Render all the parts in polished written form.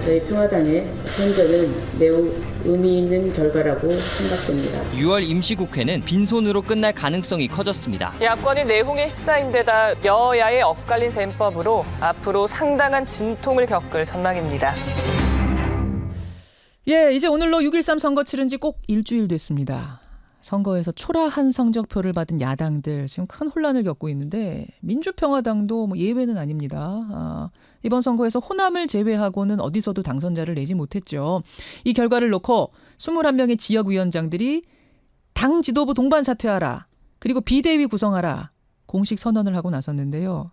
저희 평화당의 선전은 매우 의미 있는 결과라고 생각됩니다. 6월 임시국회는 빈손으로 끝날 가능성이 커졌습니다. 야권이 내홍에 휩싸인 데다 여야의 엇갈린 셈법으로 앞으로 상당한 진통을 겪을 전망입니다. 예, 이제 오늘로 6.13 선거 치른 지 꼭 일주일 됐습니다. 선거에서 초라한 성적표를 받은 야당들 지금 큰 혼란을 겪고 있는데 민주평화당도 뭐 예외는 아닙니다. 이번 선거에서 호남을 제외하고는 어디서도 당선자를 내지 못했죠. 이 결과를 놓고 21명의 지역위원장들이 당 지도부 동반 사퇴하라. 그리고 비대위 구성하라. 공식 선언을 하고 나섰는데요.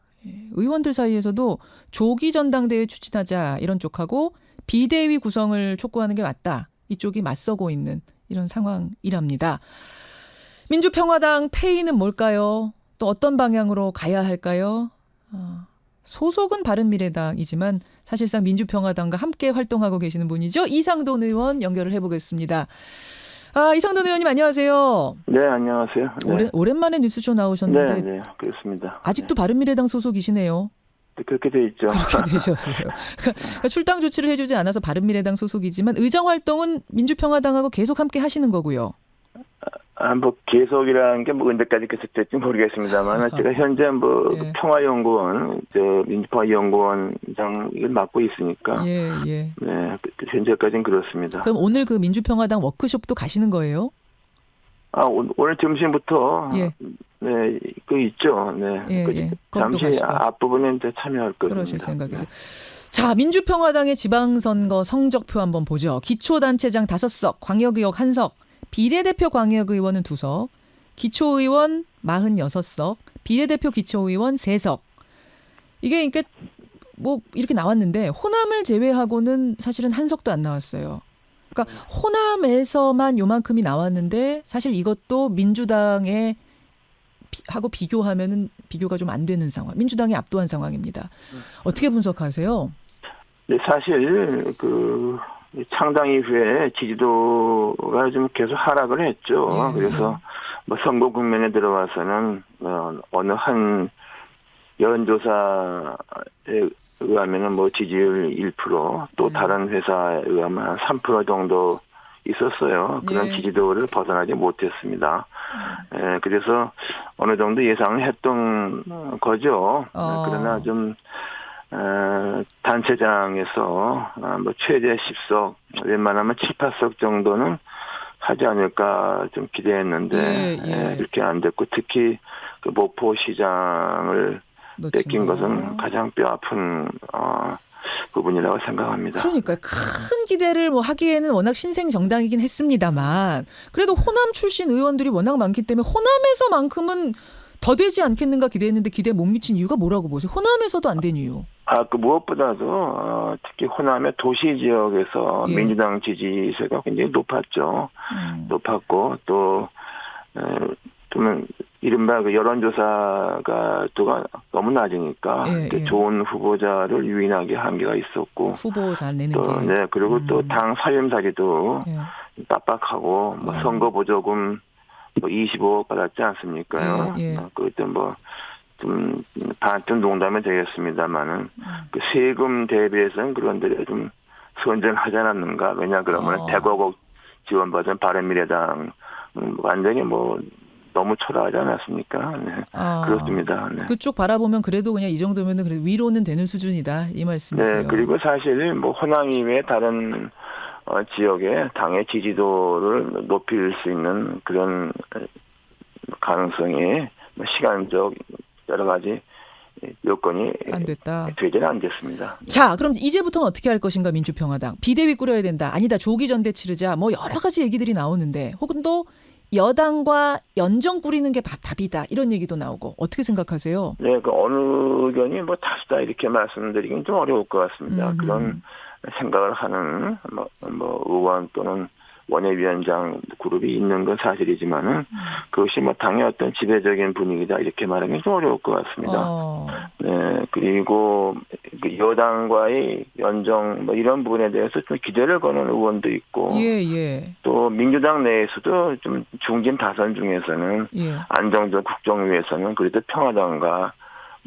의원들 사이에서도 조기 전당대회 추진하자 이런 쪽하고 비대위 구성을 촉구하는 게 맞다. 이쪽이 맞서고 있는 이런 상황이랍니다. 민주평화당 패의는 뭘까요? 또 어떤 방향으로 가야 할까요? 소속은 바른미래당이지만 사실상 민주평화당과 함께 활동하고 계시는 분이죠. 이상돈 의원 연결을 해보겠습니다. 이상돈 의원님 안녕하세요. 네, 안녕하세요. 네. 오랜만에 뉴스쇼 나오셨는데 네, 그렇습니다. 아직도 바른미래당 소속이시네요. 네, 그렇게 돼 있죠. 그렇게 되셨어요. 그러니까 출당 조치를 해주지 않아서 바른미래당 소속이지만 의정 활동은 민주평화당하고 계속 함께 하시는 거고요. 뭐 계속이라는 게 뭐 언제까지 계속 될지 모르겠습니다만 제가 현재 뭐 예. 평화연구원, 민주평화연구원장을 맡고 있으니까 예. 네, 현재까지는 그렇습니다. 그럼 오늘 그 민주평화당 워크숍도 가시는 거예요? 오늘 점심부터 예. 네, 그 있죠. 네, 예. 잠시 가시고. 앞부분에 이제 참여할 겁니다. 그러실 생각이세요. 자, 민주평화당의 지방선거 성적표 한번 보죠. 기초단체장 5석, 광역의원 1석, 비례대표 광역의원은 2석, 기초의원 46석, 비례대표 기초의원 3석. 이게 그러니까 뭐 이렇게 나왔는데 호남을 제외하고는 사실은 1석도 안 나왔어요. 그러니까 호남에서만 요만큼이 나왔는데 사실 이것도 민주당의 하고 비교하면은 비교가 좀 안 되는 상황. 민주당이 압도한 상황입니다. 어떻게 분석하세요? 네, 사실 창당 이후에 지지도가 좀 계속 하락을 했죠. 예. 그래서 뭐 선거 국면에 들어와서는 어느 한 여론조사에 의하면은 뭐 지지율 1%, 또 다른 회사에 의하면 한 3% 정도 있었어요. 그런 예. 지지도를 벗어나지 못했습니다. 그래서 어느 정도 예상을 했던 거죠. 그러나 좀 단체장에서 뭐 최대 10석, 웬만하면 7, 8석 정도는 하지 않을까 좀 기대했는데 그렇게 안 됐고 특히 그 목포시장을 뺏긴 것은 가장 뼈아픈 부분이라고 생각합니다. 그러니까 큰 기대를 뭐 하기에는 워낙 신생 정당이긴 했습니다만 그래도 호남 출신 의원들이 워낙 많기 때문에 호남에서만큼은 더 되지 않겠는가 기대했는데 기대에 못 미친 이유가 뭐라고 보세요? 호남에서도 안 된 이유. 무엇보다도 특히 호남의 도시 지역에서 민주당 지지세가 굉장히 높았죠. 높았고 또 좀 이른바 그 여론조사가 너무 낮으니까 좋은 후보자를 유인하기 한계가 있었고 후보 잘 내는 또, 게. 네, 그리고 또 당 살림살이도 빡빡하고 뭐 선거 보조금 뭐 25억 받았지 않습니까요? 그때 좀 농담이 되겠습니다만은 그 세금 대비해서는 그런데 좀 선전하지 않았는가? 왜냐 그러면 100억 지원받은 바른미래당 완전히 너무 초라하지 않았습니까? 네. 그렇습니다. 네. 그쪽 바라보면 그래도 그냥 이 정도면은 그래도 위로는 되는 수준이다 이 말씀이세요. 네, 그리고 사실 호남 이외에 다른 지역의 당의 지지도를 높일 수 있는 그런 가능성이 시간적 여러 가지 여건이 안 됐다. 되지는 않겠습니다. 자, 그럼 이제부터는 어떻게 할 것인가 민주평화당. 비대위 꾸려야 된다. 아니다. 조기 전대 치르자. 뭐 여러 가지 얘기들이 나오는데 혹은 또 여당과 연정 꾸리는 게 답이다. 이런 얘기도 나오고. 어떻게 생각하세요? 네, 어느 의견이 다수다 이렇게 말씀드리긴 좀 어려울 것 같습니다. 그런 생각을 하는 의원 또는 원외위원장 그룹이 있는 건 사실이지만은 그것이 당의 어떤 지배적인 분위기다 이렇게 말하기는 좀 어려울 것 같습니다. 네, 그리고 여당과의 연정 이런 부분에 대해서 좀 기대를 거는 의원도 있고, 또 민주당 내에서도 좀 중진 다선 중에서는 안정적 국정을 위해서는 그래도 평화당과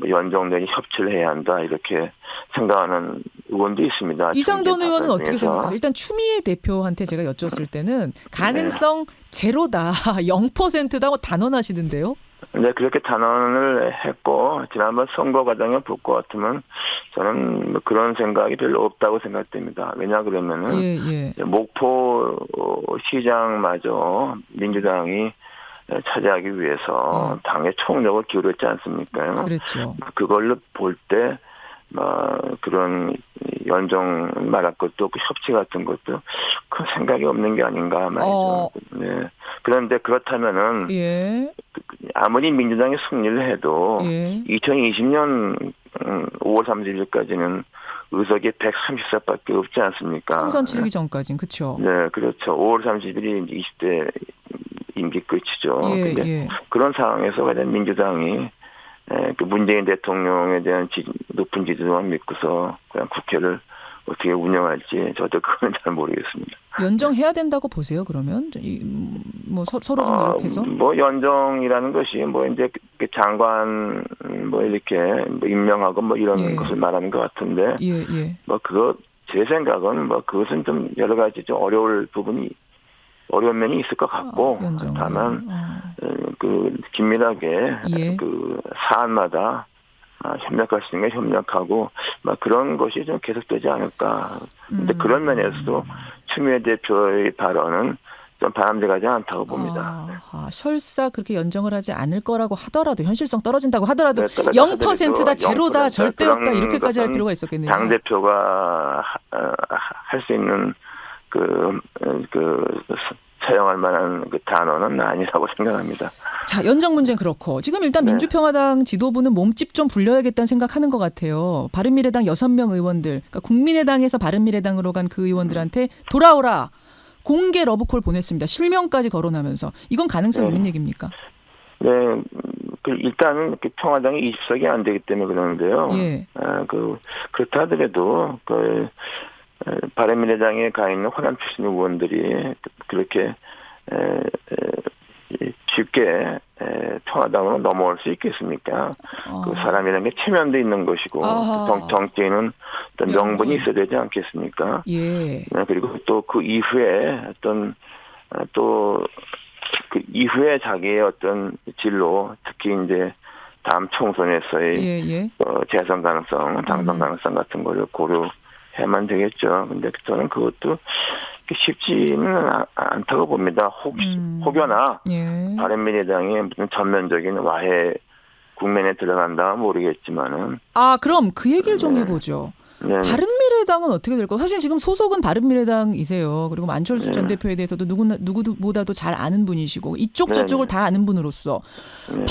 연정 내지 협치를 해야 한다 이렇게 생각하는 의원도 있습니다. 이상돈 의원은 중진 어떻게 중에서. 생각하세요? 일단 추미애 대표한테 제가 여쭸을 때는 가능성 제로다, 0%다 단언하시던데요. 네, 그렇게 단언을 했고 지난번 선거 과정에 볼 것 같으면 저는 뭐 그런 생각이 별로 없다고 생각됩니다. 왜냐 그러면은 예. 목포 시장마저 민주당이 차지하기 위해서 당의 총력을 기울였지 않습니까? 그랬죠. 그걸로 볼 때 그런 연정 말할 것도 없고 협치 같은 것도 큰 생각이 없는 게 아닌가 말이죠. 네. 그런데 그렇다면은 예. 아무리 민주당이 승리를 해도 예. 2020년 5월 30일까지는 의석이 130석밖에 없지 않습니까? 총선 치르기 전까지는 그렇죠. 네, 그렇죠. 5월 30일이 20대 임기 끝이죠. 근데 그런 상황에서 가장 민주당이 그 문재인 대통령에 대한 높은 지지도만 믿고서 그냥 국회를 어떻게 운영할지 저도 그건 잘 모르겠습니다. 연정해야 된다고 보세요. 그러면 뭐 서로 좀 노력해서 뭐 연정이라는 것이 뭐 이제 장관 뭐 이렇게 뭐 임명하고 뭐 이런 것을 말하는 것 같은데 뭐 그거 제 생각은 뭐 그것은 좀 여러 가지 좀 어려운 면이 있을 것 같고 다만 그 긴밀하게 그 사안마다 협력할 수 있는 게 협력하고 막 그런 것이 좀 계속되지 않을까. 근데 그런 면에서도 추미애 대표의 발언은 좀 바람직하지 않다고 봅니다. 설사 그렇게 연정을 하지 않을 거라고 하더라도 현실성 떨어진다고 하더라도 0%다 제로다 절대 없다 이렇게까지 할 필요가 있었겠네요. 당 대표가 할 수 있는 사용할 만한 그 단어는 아니라고 생각합니다. 자, 연정 문제는 그렇고 지금 일단 민주평화당 지도부는 몸집 좀 불려야겠다는 생각하는 것 같아요. 바른미래당 6명 의원들, 그러니까 국민의당에서 바른미래당으로 간 그 의원들한테 돌아오라. 공개 러브콜 보냈습니다. 실명까지 거론하면서. 이건 가능성 있는 얘기입니까? 네, 일단은 평화당이 20석이 안 되기 때문에 그러는데요. 그렇다 하더라도 바른미래당에 가 있는 호남 출신 의원들이 그렇게 쉽게 평화당으로 넘어올 수 있겠습니까? 그 사람이라는 게 체면도 있는 것이고 정치에는 어떤 명분이 있어야 되지 않겠습니까? 그리고 또 그 이후에 그 이후에 자기의 어떤 진로, 특히 이제 다음 총선에서의 재선 가능성, 당선 가능성 같은 거를 고려해야만 되겠죠. 근데 저는 그것도 쉽지는 않다고 봅니다. 혹여나 바른미래당이 무슨 전면적인 와해 국면에 들어간다 모르겠지만은. 그럼 그 얘기를 좀 해보죠. 바른미래당은 어떻게 될까요? 사실 지금 소속은 바른미래당이세요. 그리고 안철수 전 대표에 대해서도 누구보다도 잘 아는 분이시고 이쪽 저쪽을 다 아는 분으로서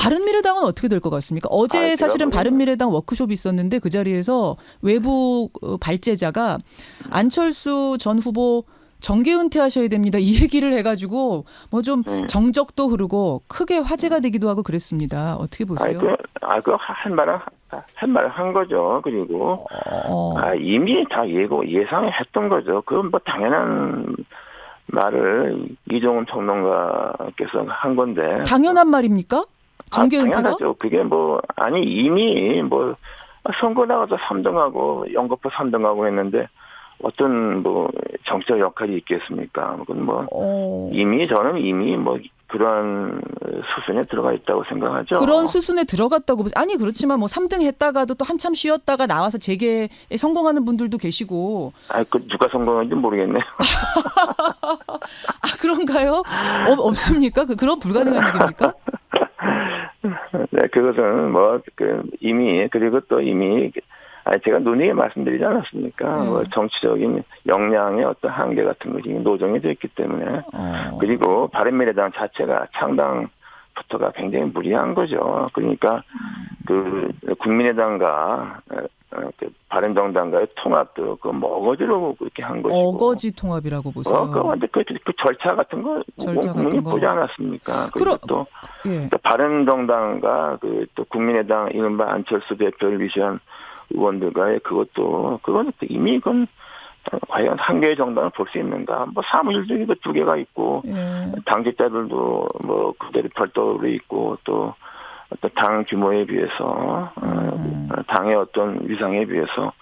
바른미래당은 어떻게 될 것 같습니까? 어제 사실은 바른미래당 워크숍이 있었는데 그 자리에서 외부 발제자가 안철수 전 후보 정계 은퇴하셔야 됩니다. 이 얘기를 해가지고 뭐 좀 정적도 흐르고 크게 화제가 되기도 하고 그랬습니다. 어떻게 보세요? 할 말을 한 거죠. 그리고 이미 다 예상했던 거죠. 그건 뭐 당연한 말을 이종훈 평론가께서 한 건데. 당연한 말입니까? 정계 은퇴가? 당연하죠. 그게 이미 선거 나가서 3등하고 연거푸 3등하고 했는데 어떤 정치적 역할이 있겠습니까? 그건 저는 이미 그런 수순에 들어가 있다고 생각하죠. 그런 수순에 들어갔다고 아니 그렇지만 3등 했다가도 또 한참 쉬었다가 나와서 재계에 성공하는 분들도 계시고. 누가 성공한지 모르겠네요. 그런가요? 없습니까? 그런 불가능한 얘기입니까? 네, 그것은 이미 그리고 또 이미 제가 논의에 말씀드리지 않았습니까? 정치적인 역량의 어떤 한계 같은 것이 노정이 됐기 때문에. 그리고 바른미래당 자체가 창당부터가 굉장히 무리한 거죠. 그러니까 국민의당과 바른정당과의 통합도 어거지로 그렇게 한 것이고. 어거지 통합이라고 보세요. 그 절차 같은 거 국민이 보지 않았습니까? 그리고 또 바른정당과 또 국민의당 이른바 안철수 대표를 위시한 의원들과의 그건 이미 과연 한 개의 정당을 볼 수 있는가? 사무실도 2개가 있고, 당직자들도 그대로 별도로 있고, 또 당 규모에 비해서, 당의 어떤 위상에 비해서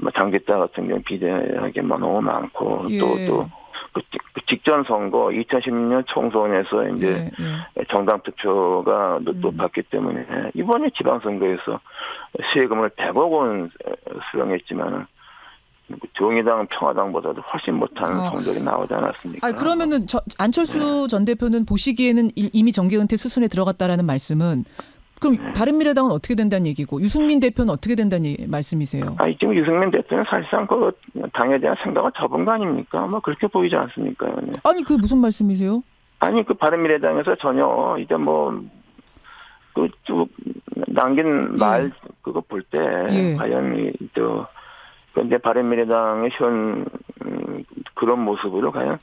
뭐 당직자 같은 경우 비대하게 뭐 너무 많고 예. 또 그 직전 선거 2016년 총선에서 이제 정당 투표가 높았기 때문에 이번에 지방선거에서 세금을 100억 원 수령했지만 정의당, 평화당보다도 훨씬 못한 성적이 나오지 않았습니까? 아 그러면은 안철수 전 대표는 보시기에는 이미 정계 은퇴 수순에 들어갔다라는 말씀은 그럼 바른미래당은 어떻게 된다는 얘기고 유승민 대표는 어떻게 된다는 말씀이세요? 지금 유승민 대표는 사실상 그 당에 대한 생각은 접은 거 아닙니까? 뭐 그렇게 보이지 않습니까? 네. 아니 그게 무슨 말씀이세요? 아니 그 바른미래당에서 전혀 이제 뭐 그 쭉 남긴 말 그거 볼 때 과연 저 근데 바른미래당의 현 그런 모습으로 과연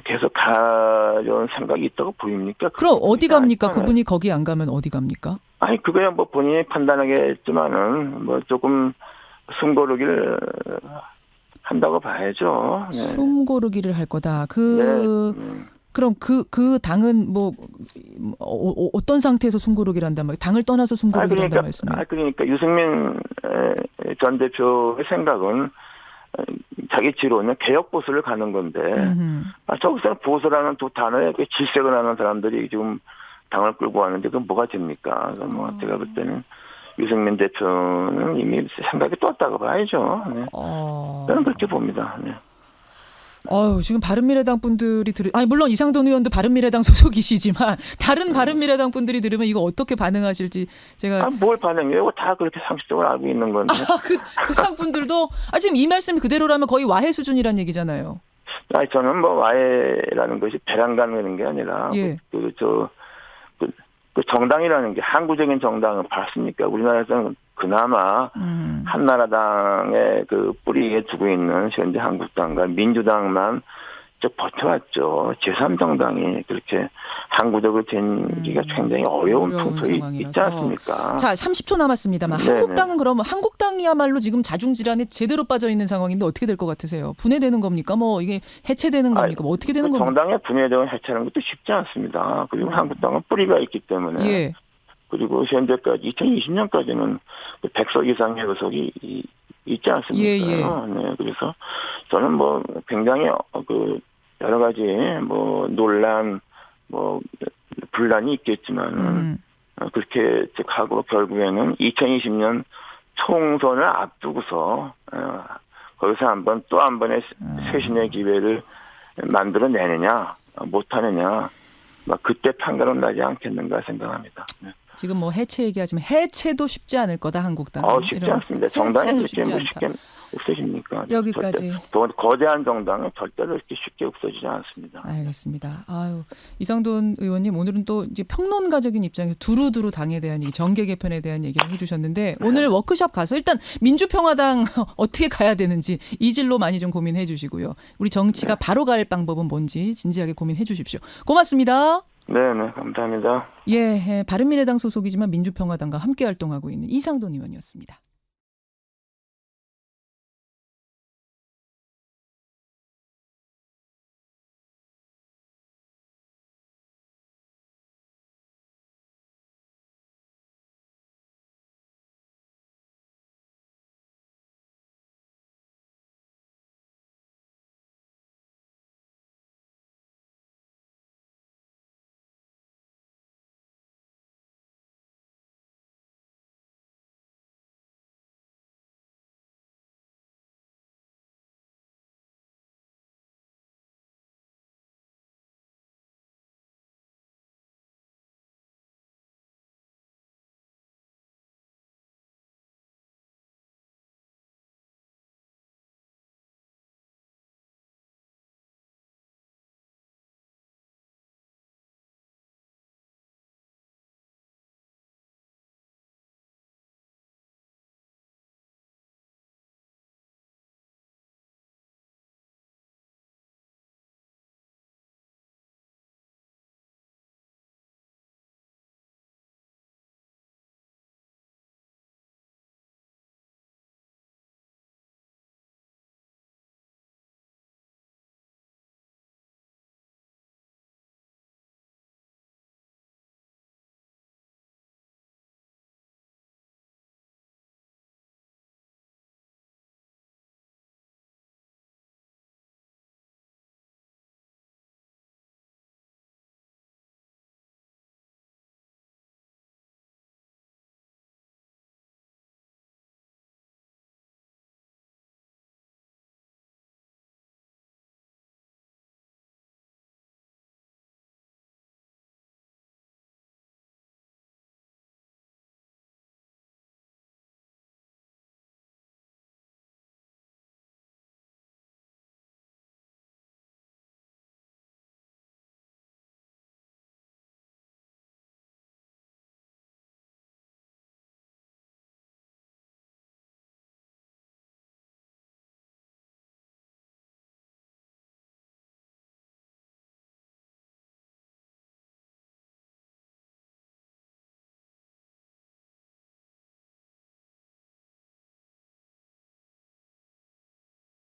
계속 가려는 생각이 있다고 보입니까? 그럼 어디 갑니까? 그분이 거기 안 가면 어디 갑니까? 아니 그거야 뭐 본인이 판단하겠지만은 뭐 조금 숨고르기를 한다고 봐야죠. 네. 숨고르기를 할 거다. 그럼 그 당은 뭐 어떤 상태에서 숨고르기를 한단 말이에요? 당을 떠나서 숨고르기를 한단 말씀이에요? 그러니까 유승민 전 대표의 생각은 자기 지로는 개혁 보수를 가는 건데 저기서 보수라는 두 단어에 질색을 하는 사람들이 지금 당을 끌고 왔는데 그건 뭐가 됩니까? 뭐 제가 볼 때는 유승민 대표는 이미 생각이 떴다고 봐야죠. 네. 저는 그렇게 봅니다. 네. 지금 바른미래당 분들이 물론 이상돈 의원도 바른미래당 소속이시지만 다른 바른미래당 분들이 들으면 이거 어떻게 반응하실지 제가 뭘 반응해요? 다 그렇게 상식적으로 알고 있는 건데. 그 상분들도 지금 이 말씀이 그대로라면 거의 와해 수준이란 얘기잖아요. 저는 뭐 와해라는 것이 배란가는 게 아니라 그 정당이라는 게 항구적인 정당은 봤습니까? 우리나라에서는 그나마 한나라당의 그 뿌리에 두고 있는 현재 한국당과 민주당만 좀 버텨왔죠. 제3정당이 그렇게 항구적으로 된기가 굉장히 어려운 풍토에 있지 않습니까? 자, 30초 남았습니다만 한국당은 그러면 한국당이야말로 지금 자중질환에 제대로 빠져 있는 상황인데 어떻게 될 것 같으세요? 분해되는 겁니까? 뭐 이게 해체되는 겁니까? 뭐 어떻게 되는 겁니까? 정당의 분해되고 해체하는 것도 쉽지 않습니다. 그리고 한국당은 뿌리가 있기 때문에 그리고 현재까지 2020년까지는 100석 이상의 의석이 있지 않습니까? 네, 그래서 저는 뭐 굉장히 그 여러 가지 뭐 논란 뭐 분란이 있겠지만 그렇게 하고 결국에는 2020년 총선을 앞두고서 거기서 또 한 번의 쇄신의 기회를 만들어내느냐 못하느냐 그때 판가름 나지 않겠는가 생각합니다. 네. 지금 뭐 해체 얘기하지만 해체도 쉽지 않을 거다 한국당. 쉽지 않습니다. 정당이 쉽게 없어집니까? 여기까지. 거대한 정당은 절대로 이렇게 쉽게 없어지지 않습니다. 알겠습니다. 이상돈 의원님 오늘은 또 이제 평론가적인 입장에서 두루두루 당에 대한 얘기, 정계 개편에 대한 얘기를 해주셨는데 오늘 워크숍 가서 일단 민주평화당 어떻게 가야 되는지 이 질로 많이 좀 고민해 주시고요. 우리 정치가 바로 갈 방법은 뭔지 진지하게 고민해 주십시오. 고맙습니다. 네, 감사합니다. 바른미래당 소속이지만 민주평화당과 함께 활동하고 있는 이상돈 의원이었습니다.